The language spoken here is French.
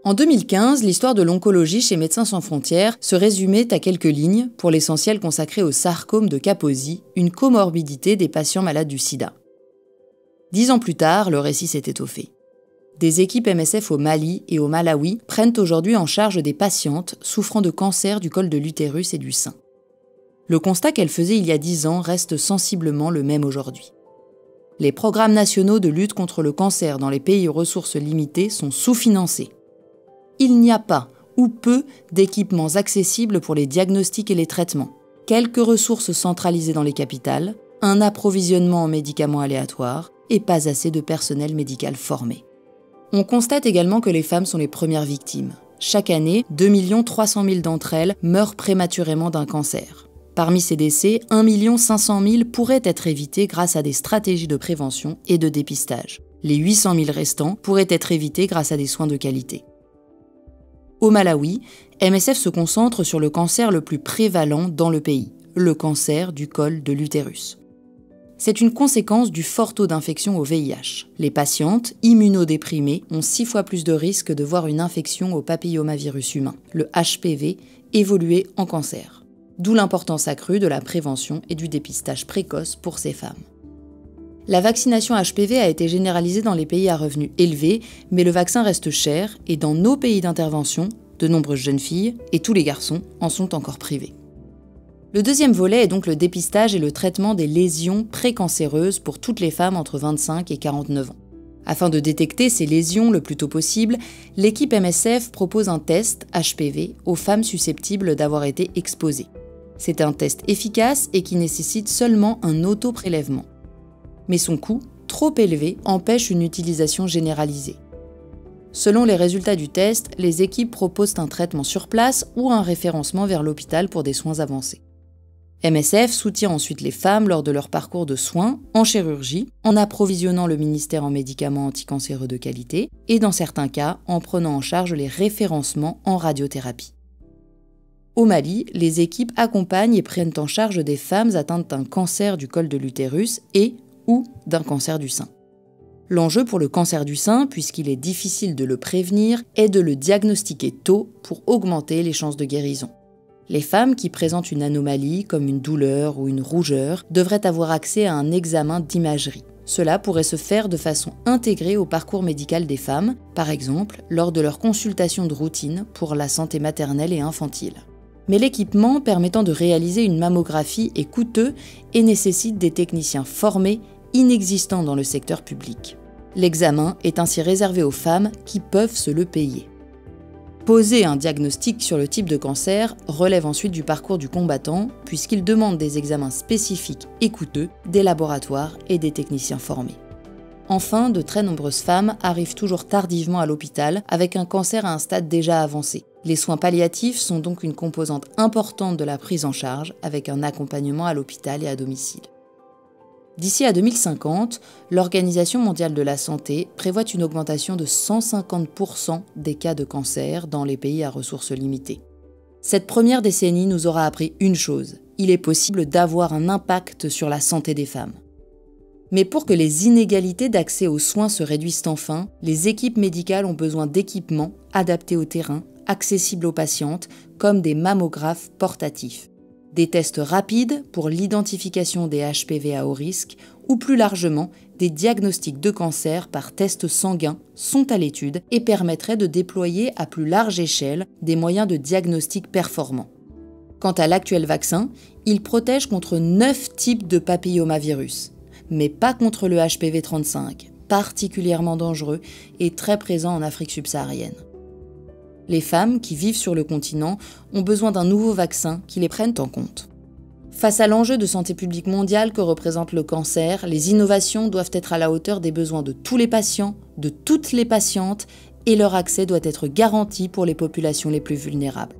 En 2015, l'histoire de l'oncologie chez Médecins sans frontières se résumait à quelques lignes, pour l'essentiel consacrée au sarcome de Kaposi, une comorbidité des patients malades du sida. 10 ans plus tard, le récit s'est étoffé. Des équipes MSF au Mali et au Malawi prennent aujourd'hui en charge des patientes souffrant de cancer du col de l'utérus et du sein. Le constat qu'elles faisaient il y a 10 ans reste sensiblement le même aujourd'hui. Les programmes nationaux de lutte contre le cancer dans les pays aux ressources limitées sont sous-financés. Il n'y a pas ou peu d'équipements accessibles pour les diagnostics et les traitements. Quelques ressources centralisées dans les capitales, un approvisionnement en médicaments aléatoires et pas assez de personnel médical formé. On constate également que les femmes sont les premières victimes. Chaque année, 2 300 000 d'entre elles meurent prématurément d'un cancer. Parmi ces décès, 1 500 000 pourraient être évités grâce à des stratégies de prévention et de dépistage. Les 800 000 restants pourraient être évités grâce à des soins de qualité. Au Malawi, MSF se concentre sur le cancer le plus prévalent dans le pays, le cancer du col de l'utérus. C'est une conséquence du fort taux d'infection au VIH. Les patientes immunodéprimées ont 6 fois plus de risques de voir une infection au papillomavirus humain, le HPV, évoluer en cancer. D'où l'importance accrue de la prévention et du dépistage précoce pour ces femmes. La vaccination HPV a été généralisée dans les pays à revenus élevés, mais le vaccin reste cher et dans nos pays d'intervention, de nombreuses jeunes filles et tous les garçons en sont encore privés. Le deuxième volet est donc le dépistage et le traitement des lésions précancéreuses pour toutes les femmes entre 25 et 49 ans. Afin de détecter ces lésions le plus tôt possible, l'équipe MSF propose un test HPV aux femmes susceptibles d'avoir été exposées. C'est un test efficace et qui nécessite seulement un auto-prélèvement. Mais son coût, trop élevé, empêche une utilisation généralisée. Selon les résultats du test, les équipes proposent un traitement sur place ou un référencement vers l'hôpital pour des soins avancés. MSF soutient ensuite les femmes lors de leur parcours de soins en chirurgie, en approvisionnant le ministère en médicaments anticancéreux de qualité et dans certains cas en prenant en charge les référencements en radiothérapie. Au Mali, les équipes accompagnent et prennent en charge des femmes atteintes d'un cancer du col de l'utérus ou d'un cancer du sein. L'enjeu pour le cancer du sein, puisqu'il est difficile de le prévenir, est de le diagnostiquer tôt pour augmenter les chances de guérison. Les femmes qui présentent une anomalie, comme une douleur ou une rougeur, devraient avoir accès à un examen d'imagerie. Cela pourrait se faire de façon intégrée au parcours médical des femmes, par exemple lors de leur consultation de routine pour la santé maternelle et infantile. Mais l'équipement permettant de réaliser une mammographie est coûteux et nécessite des techniciens formés, inexistants dans le secteur public. L'examen est ainsi réservé aux femmes qui peuvent se le payer. Poser un diagnostic sur le type de cancer relève ensuite du parcours du combattant, puisqu'il demande des examens spécifiques et coûteux, des laboratoires et des techniciens formés. Enfin, de très nombreuses femmes arrivent toujours tardivement à l'hôpital avec un cancer à un stade déjà avancé. Les soins palliatifs sont donc une composante importante de la prise en charge, avec un accompagnement à l'hôpital et à domicile. D'ici à 2050, l'Organisation mondiale de la santé prévoit une augmentation de 150% des cas de cancer dans les pays à ressources limitées. Cette première décennie nous aura appris une chose, il est possible d'avoir un impact sur la santé des femmes. Mais pour que les inégalités d'accès aux soins se réduisent enfin, les équipes médicales ont besoin d'équipements adaptés au terrain, accessibles aux patientes, comme des mammographes portatifs. Des tests rapides pour l'identification des HPV à haut risque ou plus largement des diagnostics de cancer par test sanguin sont à l'étude et permettraient de déployer à plus large échelle des moyens de diagnostic performants. Quant à l'actuel vaccin, il protège contre 9 types de papillomavirus, mais pas contre le HPV 35, particulièrement dangereux et très présent en Afrique subsaharienne. Les femmes qui vivent sur le continent ont besoin d'un nouveau vaccin qui les prenne en compte. Face à l'enjeu de santé publique mondiale que représente le cancer, les innovations doivent être à la hauteur des besoins de tous les patients, de toutes les patientes, et leur accès doit être garanti pour les populations les plus vulnérables.